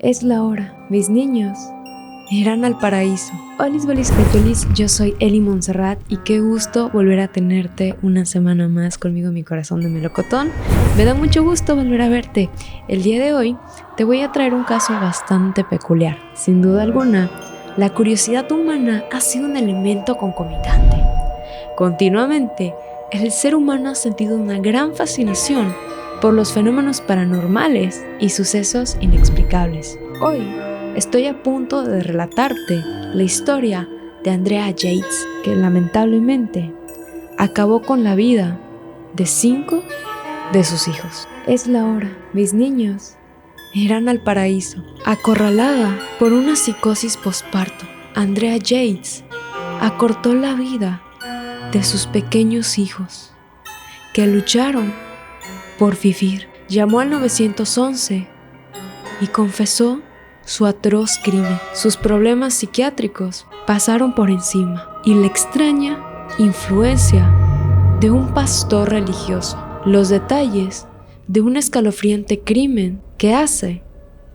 Es la hora, mis niños irán al paraíso. Olis, bolis, fetulis, yo soy Eli Montserrat y qué gusto volver a tenerte una semana más conmigo en mi corazón de melocotón. Me da mucho gusto volver a verte. El día de hoy te voy a traer un caso bastante peculiar. Sin duda alguna, la curiosidad humana ha sido un elemento concomitante. Continuamente, el ser humano ha sentido una gran fascinación por los fenómenos paranormales y sucesos inexplicables. Hoy estoy a punto de relatarte la historia de Andrea Yates, que lamentablemente acabó con la vida de 5 de sus hijos. Es la hora, mis niños irán al paraíso. Acorralada por una psicosis posparto, Andrea Yates acortó la vida de sus pequeños hijos, que lucharon por vivir. Llamó al 911 y confesó su atroz crimen. Sus problemas psiquiátricos pasaron por encima y la extraña influencia de un pastor religioso. Los detalles de un escalofriante crimen que hace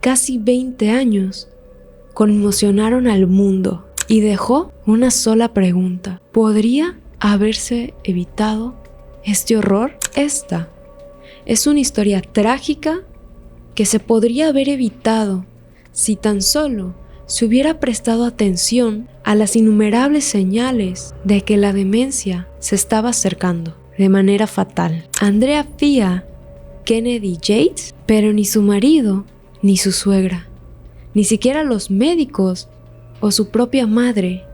casi 20 años conmocionaron al mundo y dejó una sola pregunta: ¿podría haberse evitado este horror? Esta es una historia trágica que se podría haber evitado si tan solo se hubiera prestado atención a las innumerables señales de que la demencia se estaba acercando de manera fatal. Andrea Pia Kennedy Yates, pero ni su marido, ni su suegra, ni siquiera los médicos o su propia madre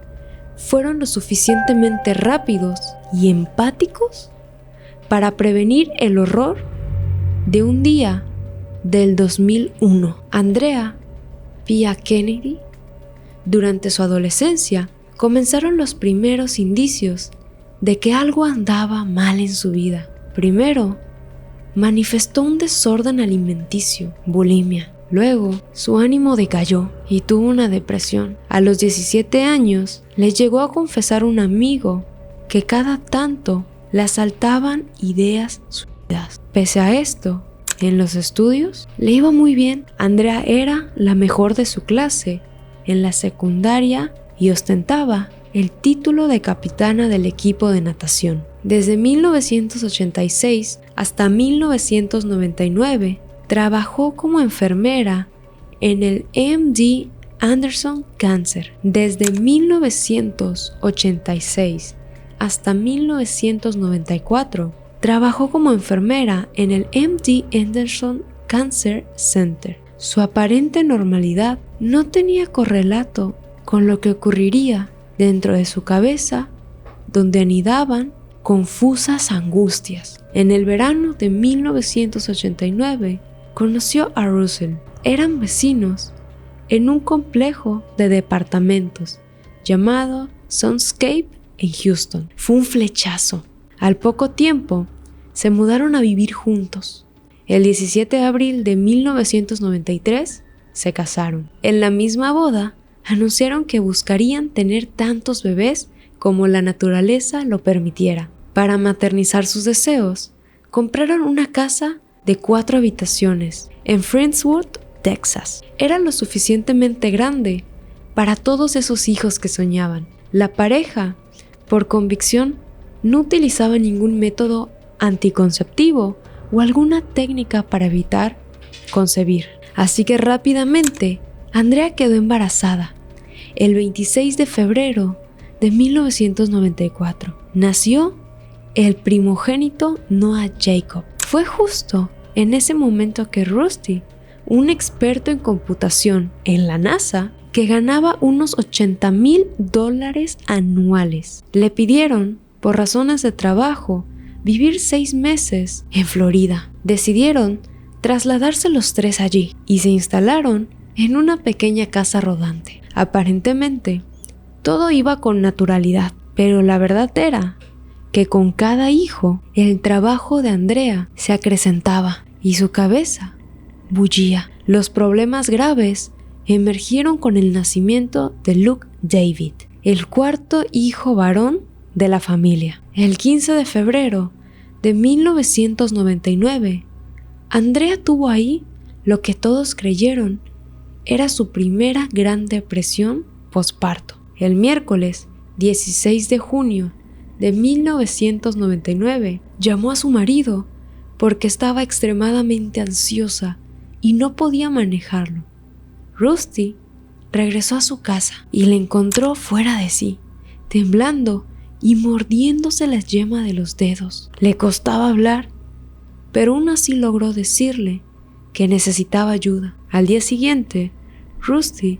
fueron lo suficientemente rápidos y empáticos para prevenir el horror de un día del 2001. Andrea Pia Kennedy, durante su adolescencia, comenzaron los primeros indicios de que algo andaba mal en su vida. Primero, manifestó un desorden alimenticio, bulimia. Luego, su ánimo decayó y tuvo una depresión. A los 17 años, le llegó a confesar a un amigo que cada tanto le asaltaban ideas suicidas. Pese a esto, en los estudios le iba muy bien. Andrea era la mejor de su clase en la secundaria y ostentaba el título de capitana del equipo de natación. Desde 1986 hasta 1999 trabajó como enfermera en el MD Anderson Cancer. Desde 1986 hasta 1994 trabajó como enfermera en el MD Anderson Cancer Center. Su aparente normalidad no tenía correlato con lo que ocurriría dentro de su cabeza, donde anidaban confusas angustias. En el verano de 1989 conoció a Russell. Eran vecinos en un complejo de departamentos llamado Sunscape en Houston. Fue un flechazo. Al poco tiempo, se mudaron a vivir juntos. El 17 de abril de 1993 se casaron. En la misma boda, anunciaron que buscarían tener tantos bebés como la naturaleza lo permitiera. Para maternizar sus deseos, compraron una casa de 4 habitaciones en Friendswood, Texas. Era lo suficientemente grande para todos esos hijos que soñaban. La pareja, por convicción, no utilizaba ningún método anticonceptivo o alguna técnica para evitar concebir. Así que rápidamente, Andrea quedó embarazada. El 26 de febrero de 1994 nació el primogénito Noah Jacob. Fue justo en ese momento que Rusty, un experto en computación en la NASA, que ganaba unos $80,000 anuales, le pidieron, por razones de trabajo, vivir 6 meses en Florida. Decidieron trasladarse los 3 allí y se instalaron en una pequeña casa rodante. Aparentemente, todo iba con naturalidad, pero la verdad era que con cada hijo, el trabajo de Andrea se acrecentaba y su cabeza bullía. Los problemas graves emergieron con el nacimiento de Luke David, el 4º hijo varón de la familia. El 15 de febrero de 1999, Andrea tuvo ahí lo que todos creyeron era su primera gran depresión posparto. El miércoles 16 de junio de 1999 llamó a su marido porque estaba extremadamente ansiosa y no podía manejarlo. Rusty regresó a su casa y le encontró fuera de sí, temblando y mordiéndose las yemas de los dedos. Le costaba hablar, pero aún así logró decirle que necesitaba ayuda. Al día siguiente, Rusty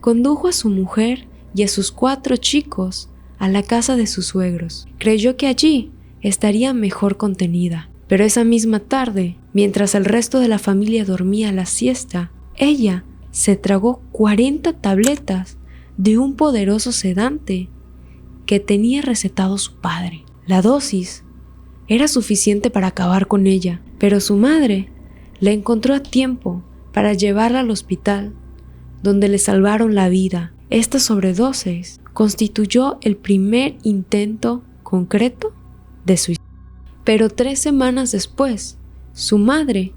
condujo a su mujer y a sus 4 chicos a la casa de sus suegros. Creyó que allí estaría mejor contenida, pero esa misma tarde, mientras el resto de la familia dormía la siesta, ella se tragó 40 tabletas de un poderoso sedante que tenía recetado su padre. La dosis era suficiente para acabar con ella, pero su madre la encontró a tiempo para llevarla al hospital, donde le salvaron la vida. Esta sobredosis constituyó el primer intento concreto de suicidio. Pero 3 semanas después, su madre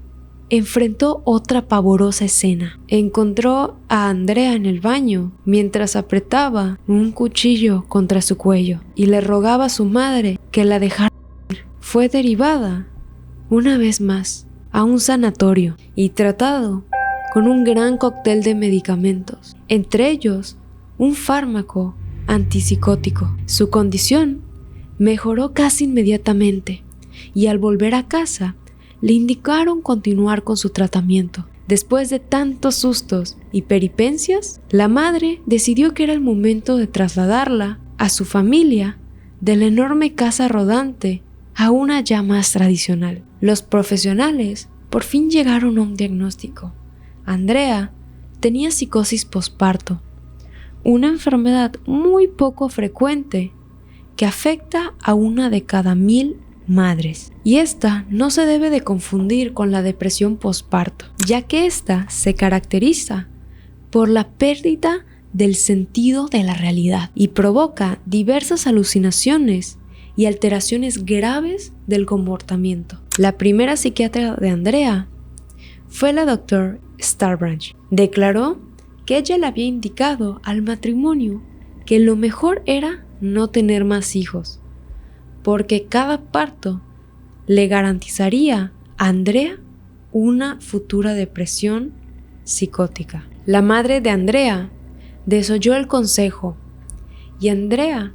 enfrentó otra pavorosa escena. Encontró a Andrea en el baño mientras apretaba un cuchillo contra su cuello y le rogaba a su madre que la dejara ir. Fue derivada, una vez más, a un sanatorio y tratado con un gran cóctel de medicamentos, entre ellos un fármaco antipsicótico. Su condición mejoró casi inmediatamente y al volver a casa le indicaron continuar con su tratamiento. Después de tantos sustos y peripencias, la madre decidió que era el momento de trasladarla a su familia de la enorme casa rodante a una ya más tradicional. Los profesionales por fin llegaron a un diagnóstico. Andrea tenía psicosis posparto, una enfermedad muy poco frecuente que afecta a 1 de cada 1000 madres. Y esta no se debe de confundir con la depresión posparto, ya que esta se caracteriza por la pérdida del sentido de la realidad y provoca diversas alucinaciones y alteraciones graves del comportamiento. La primera psiquiatra de Andrea fue la Dr. Starbranch. Declaró que ella le había indicado al matrimonio que lo mejor era no tener más hijos, porque cada parto le garantizaría a Andrea una futura depresión psicótica. La madre de Andrea desoyó el consejo y Andrea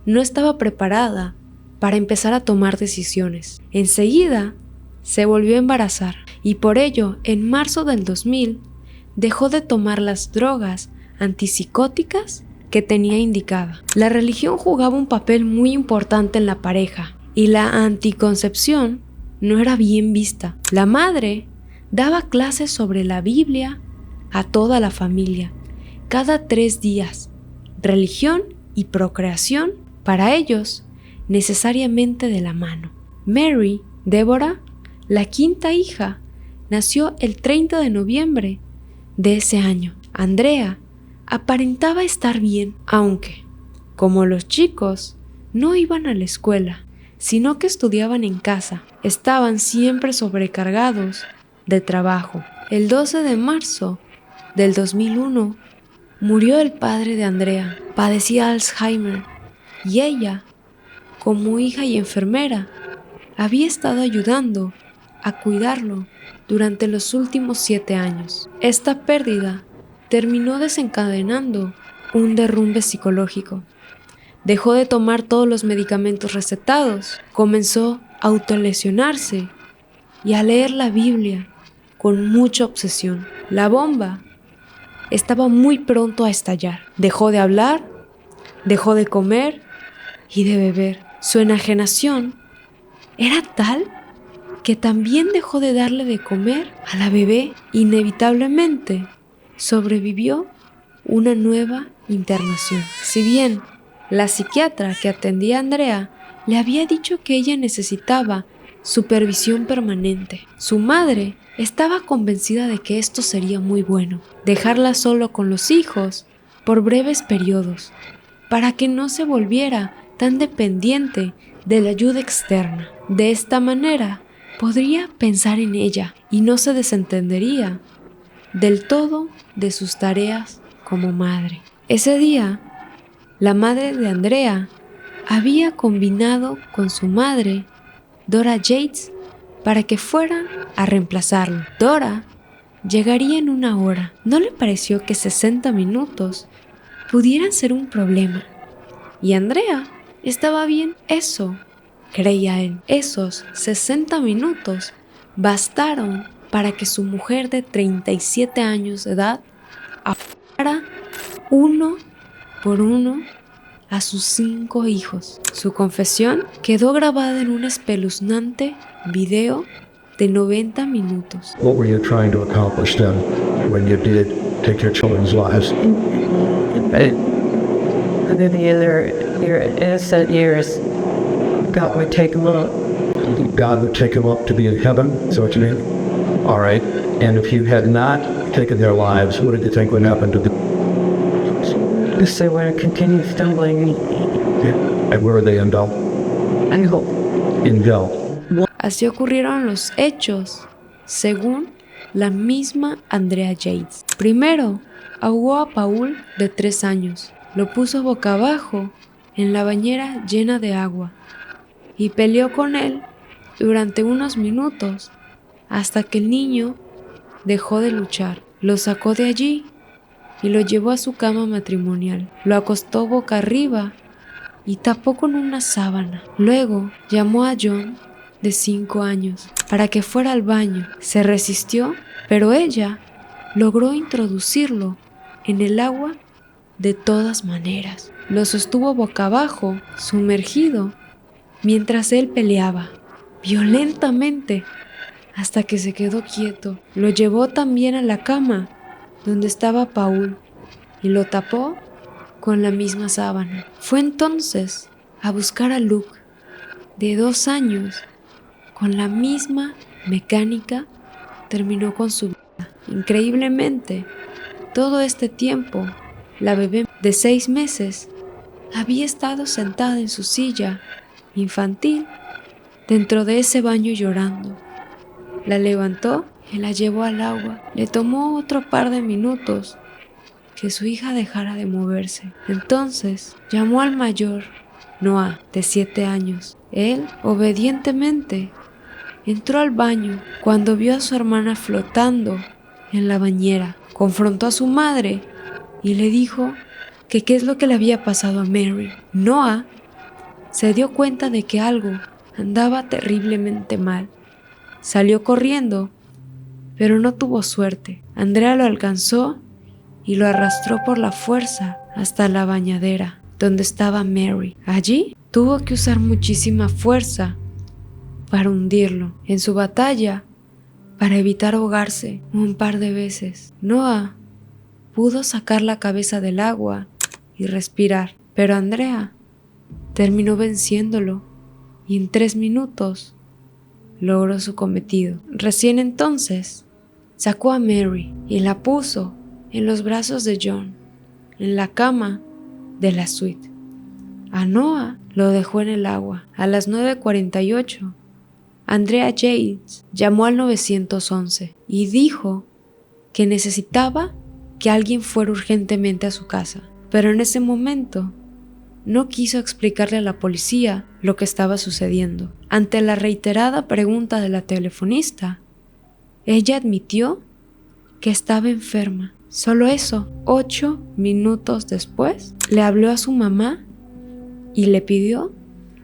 no estaba preparada para empezar a tomar decisiones. Enseguida se volvió a embarazar y por ello en marzo del 2000 dejó de tomar las drogas antipsicóticas que tenía indicada. La religión jugaba un papel muy importante en la pareja y la anticoncepción no era bien vista. La madre daba clases sobre la Biblia a toda la familia, cada 3 días, religión y procreación para ellos necesariamente de la mano. Mary, Débora, la 5ª hija, nació el 30 de noviembre de ese año. Andrea aparentaba estar bien, aunque, como los chicos, no iban a la escuela, sino que estudiaban en casa. Estaban siempre sobrecargados de trabajo. El 12 de marzo del 2001 murió el padre de Andrea. Padecía Alzheimer y ella, como hija y enfermera, había estado ayudando a cuidarlo durante los últimos 7 años. Esta pérdida terminó desencadenando un derrumbe psicológico. Dejó de tomar todos los medicamentos recetados, comenzó a autolesionarse y a leer la Biblia con mucha obsesión. La bomba estaba muy pronto a estallar. Dejó de hablar, dejó de comer y de beber. Su enajenación era tal que también dejó de darle de comer a la bebé. Inevitablemente sobrevivió una nueva internación. Si bien la psiquiatra que atendía a Andrea le había dicho que ella necesitaba supervisión permanente, su madre estaba convencida de que esto sería muy bueno, dejarla solo con los hijos por breves periodos, para que no se volviera tan dependiente de la ayuda externa. De esta manera podría pensar en ella y no se desentendería del todo de sus tareas como madre. Ese día, la madre de Andrea había combinado con su madre, Dora Yates, para que fuera a reemplazarlo. Dora llegaría en 1 hora. No le pareció que 60 minutos pudieran ser un problema. Y Andrea estaba bien eso, creía él. Esos 60 minutos bastaron para que su mujer de 37 años de edad ahorcara uno por uno a sus 5 hijos. Su confesión quedó grabada en un espeluznante video de 90 minutos. What were you trying to accomplish then when you did take your children's lives? Your innocent years, God would take them up. God would take them up to be in heaven, is that what you mean? All right. And if you had not taken their lives, what did you think would happen to them? Because they would continue stumbling. Yeah. And where are they in hell? I hope. In hell. Así ocurrieron los hechos, según la misma Andrea Yates. Primero, ahogó a Paul de 3 años, lo puso boca abajo en la bañera llena de agua y peleó con él durante unos minutos hasta que el niño dejó de luchar. Lo sacó de allí y lo llevó a su cama matrimonial. Lo acostó boca arriba y tapó con una sábana. Luego llamó a John, de 5 años, para que fuera al baño. Se resistió, pero ella logró introducirlo en el agua de todas maneras. Lo sostuvo boca abajo, sumergido, mientras él peleaba violentamente hasta que se quedó quieto. Lo llevó también a la cama donde estaba Paul y lo tapó con la misma sábana. Fue entonces a buscar a Luke, de 2 años. Con la misma mecánica terminó con su vida. Increíblemente, todo este tiempo, la bebé de 6 meses había estado sentada en su silla infantil dentro de ese baño llorando. La levantó y la llevó al agua. Le tomó otro par de minutos que su hija dejara de moverse. Entonces llamó al mayor, Noah, de 7 años. Él, obedientemente, entró al baño cuando vio a su hermana flotando en la bañera. Confrontó a su madre y le dijo que qué es lo que le había pasado a Mary. Noah se dio cuenta de que algo andaba terriblemente mal. Salió corriendo, pero no tuvo suerte. Andrea lo alcanzó y lo arrastró por la fuerza hasta la bañadera, donde estaba Mary. Allí tuvo que usar muchísima fuerza para hundirlo. En su batalla, para evitar ahogarse un par de veces, Noah pudo sacar la cabeza del agua y respirar, pero Andrea terminó venciéndolo y en 3 minutos logró su cometido. Recién entonces sacó a Mary y la puso en los brazos de John, en la cama de la suite. A Noah lo dejó en el agua. A las 9:48, Andrea Yates llamó al 911 y dijo que necesitaba que alguien fuera urgentemente a su casa. Pero en ese momento no quiso explicarle a la policía lo que estaba sucediendo. Ante la reiterada pregunta de la telefonista, ella admitió que estaba enferma. Solo eso, 8 minutos después, le habló a su mamá y le pidió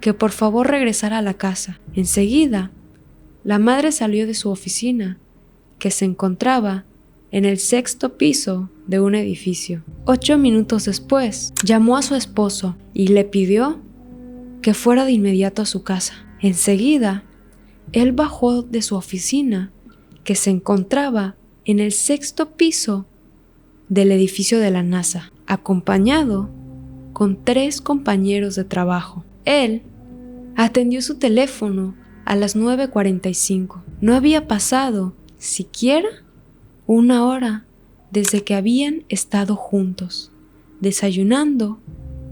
que por favor regresara a la casa. Enseguida, la madre salió de su oficina, que se encontraba en el 6º piso de un edificio. 8 minutos después, llamó a su esposo y le pidió que fuera de inmediato a su casa. Enseguida, él bajó de su oficina, que se encontraba en el 6º piso del edificio de la NASA, acompañado con 3 compañeros de trabajo. Él atendió su teléfono a las 9:45. No había pasado siquiera 1 hora desde que habían estado juntos, desayunando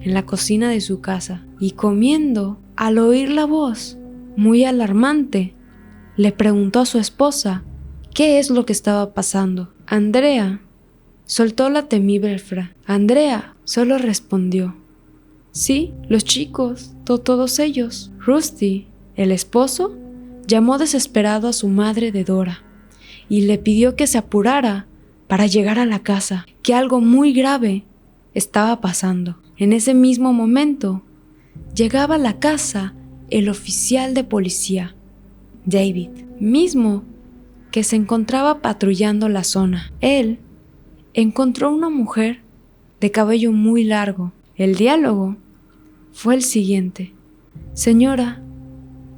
en la cocina de su casa y comiendo. Al oír la voz, muy alarmante, le preguntó a su esposa qué es lo que estaba pasando. Andrea soltó la temible frase. Andrea solo respondió: sí, los chicos, todos ellos. Rusty, el esposo, llamó desesperado a su madre de Dora y le pidió que se apurara para llegar a la casa, que algo muy grave estaba pasando. En ese mismo momento, llegaba a la casa el oficial de policía, David, mismo que se encontraba patrullando la zona. Él encontró una mujer de cabello muy largo. El diálogo fue el siguiente: señora,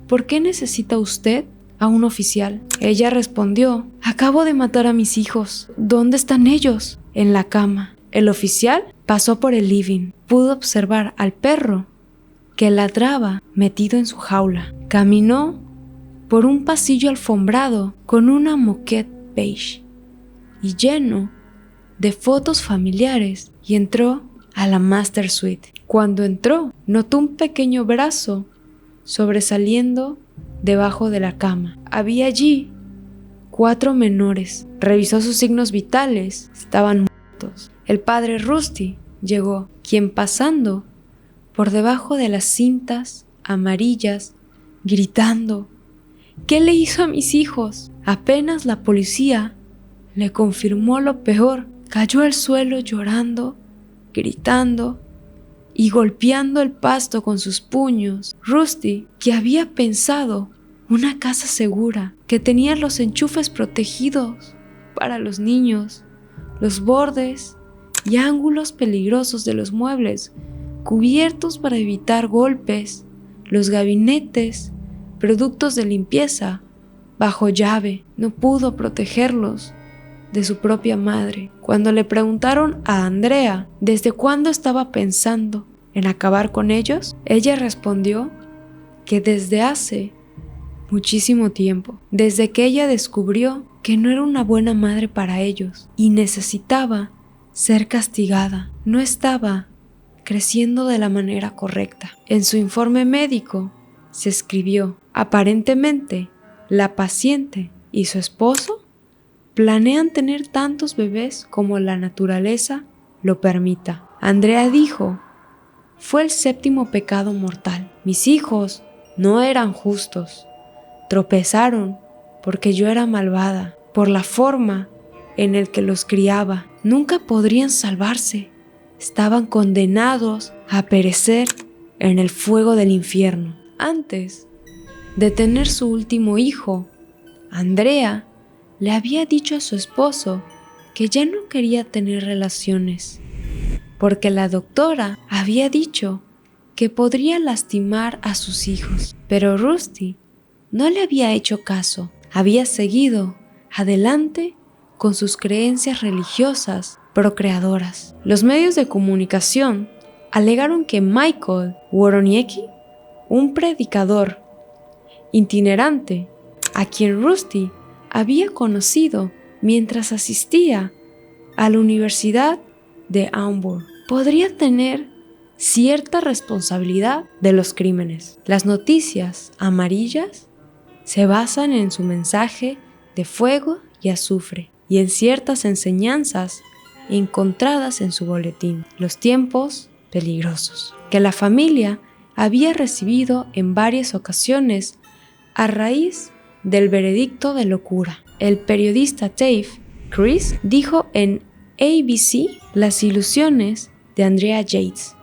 ¿por qué necesita usted a un oficial? Ella respondió: acabo de matar a mis hijos. ¿Dónde están ellos? En la cama. El oficial pasó por el living. Pudo observar al perro que ladraba metido en su jaula. Caminó por un pasillo alfombrado con una moquette beige y lleno de fotos familiares y entró a la Master Suite. Cuando entró, notó un pequeño brazo sobresaliendo debajo de la cama. Había allí 4 menores. Revisó sus signos vitales. Estaban muertos. El padre Rusty llegó, quien pasando por debajo de las cintas amarillas, gritando: ¿qué le hizo a mis hijos? Apenas la policía le confirmó lo peor, cayó al suelo llorando, gritando y golpeando el pasto con sus puños. Rusty, que había pensado una casa segura, que tenía los enchufes protegidos para los niños, los bordes y ángulos peligrosos de los muebles cubiertos para evitar golpes, los gabinetes, productos de limpieza bajo llave, no pudo protegerlos de su propia madre. Cuando le preguntaron a Andrea desde cuándo estaba pensando en acabar con ellos, ella respondió que desde hace muchísimo tiempo, desde que ella descubrió que no era una buena madre para ellos y necesitaba ser castigada. No estaba creciendo de la manera correcta. En su informe médico se escribió: aparentemente, la paciente y su esposo planean tener tantos bebés como la naturaleza lo permita. Andrea dijo: fue el 7º pecado mortal. Mis hijos no eran justos. Tropezaron porque yo era malvada, por la forma en el que los criaba. Nunca podrían salvarse. Estaban condenados a perecer en el fuego del infierno. Antes de tener su último hijo, Andrea le había dicho a su esposo que ya no quería tener relaciones, porque la doctora había dicho que podría lastimar a sus hijos. Pero Rusty no le había hecho caso. Había seguido adelante con sus creencias religiosas procreadoras. Los medios de comunicación alegaron que Michael Woroniecki, un predicador itinerante a quien Rusty había conocido mientras asistía a la Universidad de Auburn, podría tener cierta responsabilidad de los crímenes. Las noticias amarillas se basan en su mensaje de fuego y azufre y en ciertas enseñanzas encontradas en su boletín, los tiempos peligrosos, que la familia había recibido en varias ocasiones a raíz del veredicto de locura. El periodista Dave Chris dijo en ABC: las ilusiones de Andrea Yates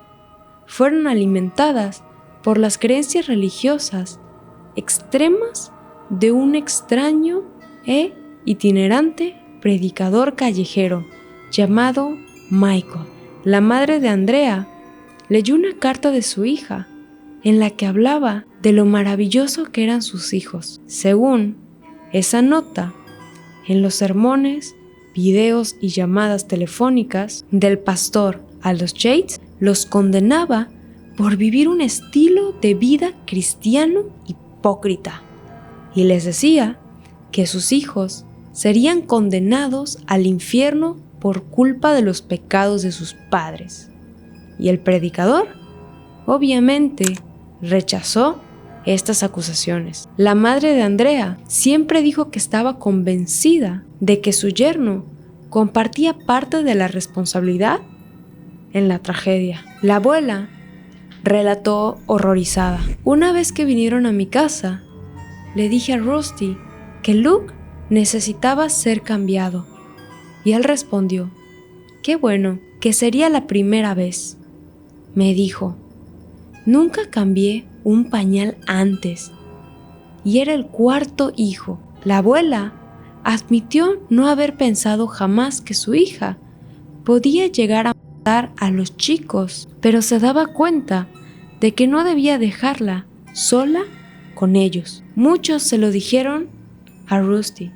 fueron alimentadas por las creencias religiosas extremas de un extraño e itinerante predicador callejero llamado Michael. La madre de Andrea leyó una carta de su hija en la que hablaba de lo maravilloso que eran sus hijos. Según esa nota, en los sermones, videos y llamadas telefónicas del pastor a los Yates, los condenaba por vivir un estilo de vida cristiano hipócrita y les decía que sus hijos serían condenados al infierno por culpa de los pecados de sus padres. Y el predicador, obviamente, rechazó estas acusaciones. La madre de Andrea siempre dijo que estaba convencida de que su yerno compartía parte de la responsabilidad en la tragedia. La abuela relató horrorizada. Una vez que vinieron a mi casa, le dije a Rusty que Luke necesitaba ser cambiado. Y él respondió, qué bueno, que sería la primera vez. Me dijo, nunca cambié un pañal antes. Y era el cuarto hijo. La abuela admitió no haber pensado jamás que su hija podía llegar a matar a los chicos, pero se daba cuenta de que no debía dejarla sola con ellos. Muchos se lo dijeron a Rusty,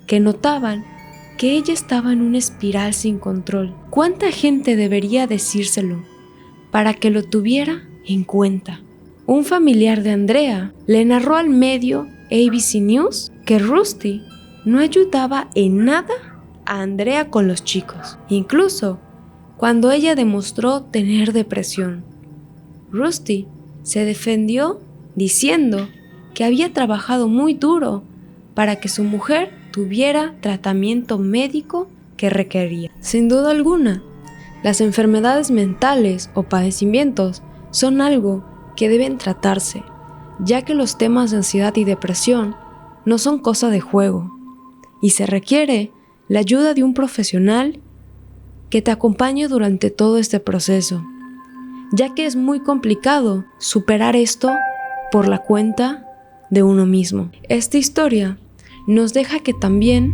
que notaban que ella estaba en una espiral sin control. ¿Cuánta gente debería decírselo para que lo tuviera en cuenta? Un familiar de Andrea le narró al medio ABC News que Rusty no ayudaba en nada a Andrea con los chicos, incluso cuando ella demostró tener depresión. Rusty se defendió diciendo que había trabajado muy duro para que su mujer tuviera tratamiento médico que requería. Sin duda alguna, las enfermedades mentales o padecimientos son algo que deben tratarse, ya que los temas de ansiedad y depresión no son cosa de juego, y se requiere la ayuda de un profesional que te acompañe durante todo este proceso, ya que es muy complicado superar esto por la cuenta de uno mismo. Esta historia nos deja que también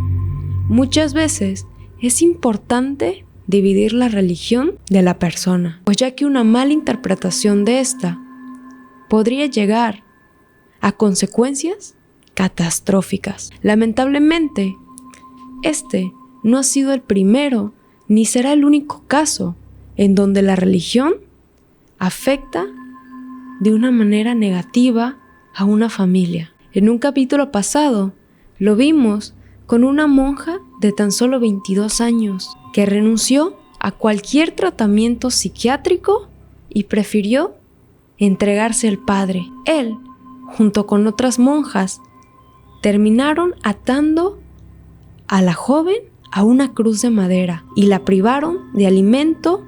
muchas veces es importante dividir la religión de la persona, pues ya que una mala interpretación de esta podría llegar a consecuencias catastróficas. Lamentablemente, este no ha sido el primero ni será el único caso en donde la religión afecta de una manera negativa a una familia. En un capítulo pasado lo vimos con una monja de tan solo 22 años que renunció a cualquier tratamiento psiquiátrico y prefirió entregarse al padre. Él, junto con otras monjas, terminaron atando a la joven a una cruz de madera y la privaron de alimento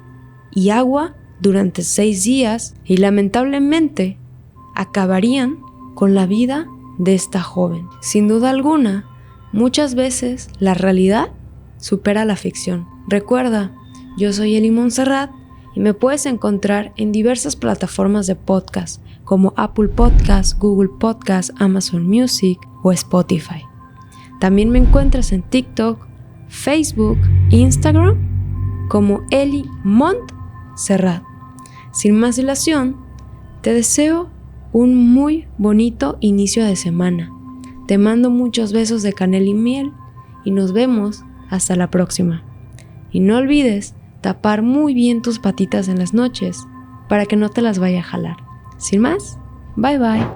y agua durante 6 días y lamentablemente acabarían con la vida de esta joven. Sin duda alguna, muchas veces la realidad supera la ficción. Recuerda, yo soy Eli Montserrat y me puedes encontrar en diversas plataformas de podcast como Apple Podcasts, Google Podcasts, Amazon Music o Spotify. También me encuentras en TikTok, Facebook, Instagram como Eli Montserrat. Sin más dilación, te deseo un muy bonito inicio de semana. Te mando muchos besos de canela y miel y nos vemos hasta la próxima. Y no olvides tapar muy bien tus patitas en las noches para que no te las vaya a jalar. Sin más, bye bye.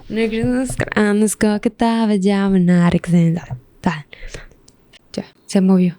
Ya, se movió.